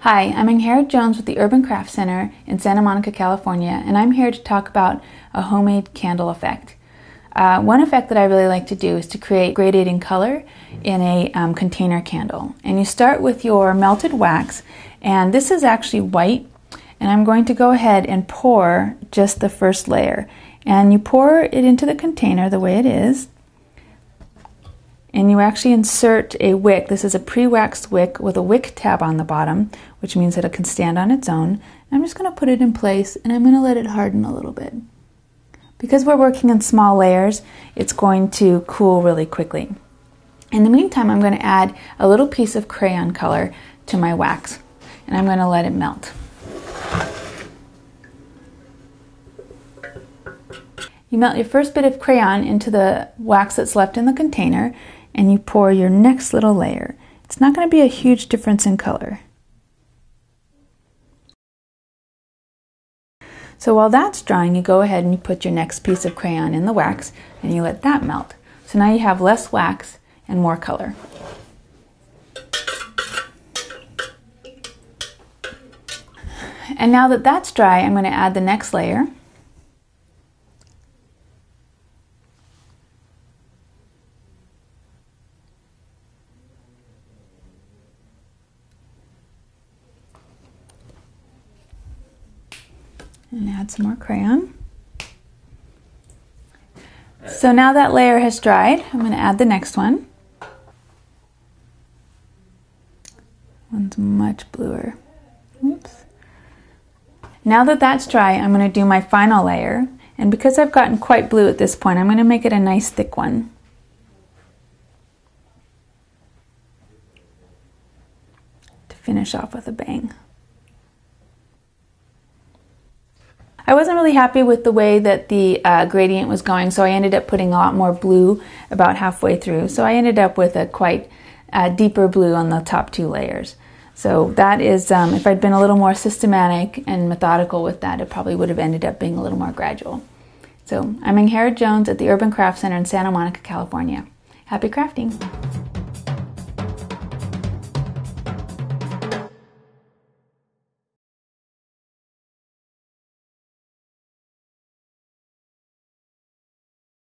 Hi, I'm Angharad Jones with the Urban Craft Center in Santa Monica, California, and I'm here to talk about a homemade candle effect. One effect that I really like to do is to create gradating color in a container candle. And you start with your melted wax, and this is actually white, and I'm going to go ahead and pour just the first layer. And you pour it into the container the way it is, and you actually insert a wick. This is a pre-waxed wick with a wick tab on the bottom, which means that it can stand on its own. I'm just going to put it in place, and I'm going to let it harden a little bit. Because we're working in small layers, it's going to cool really quickly. In the meantime, I'm going to add a little piece of crayon color to my wax, and I'm going to let it melt. You melt your first bit of crayon into the wax that's left in the container, and you pour your next little layer. It's not going to be a huge difference in color. So while that's drying, you go ahead and you put your next piece of crayon in the wax, and you let that melt. So now you have less wax and more color. And now that that's dry, I'm going to add the next layer. And add some more crayon. So now that layer has dried, I'm going to add the next one. One's much bluer. Oops. Now that that's dry, I'm going to do my final layer. And because I've gotten quite blue at this point, I'm going to make it a nice thick one. To finish off with a bang. I wasn't really happy with the way that the gradient was going, so I ended up putting a lot more blue about halfway through. So I ended up with a quite deeper blue on the top two layers. So that is, if I'd been a little more systematic and methodical with that, it probably would have ended up being a little more gradual. So I'm Angharad Jones at the Urban Craft Center in Santa Monica, California. Happy crafting!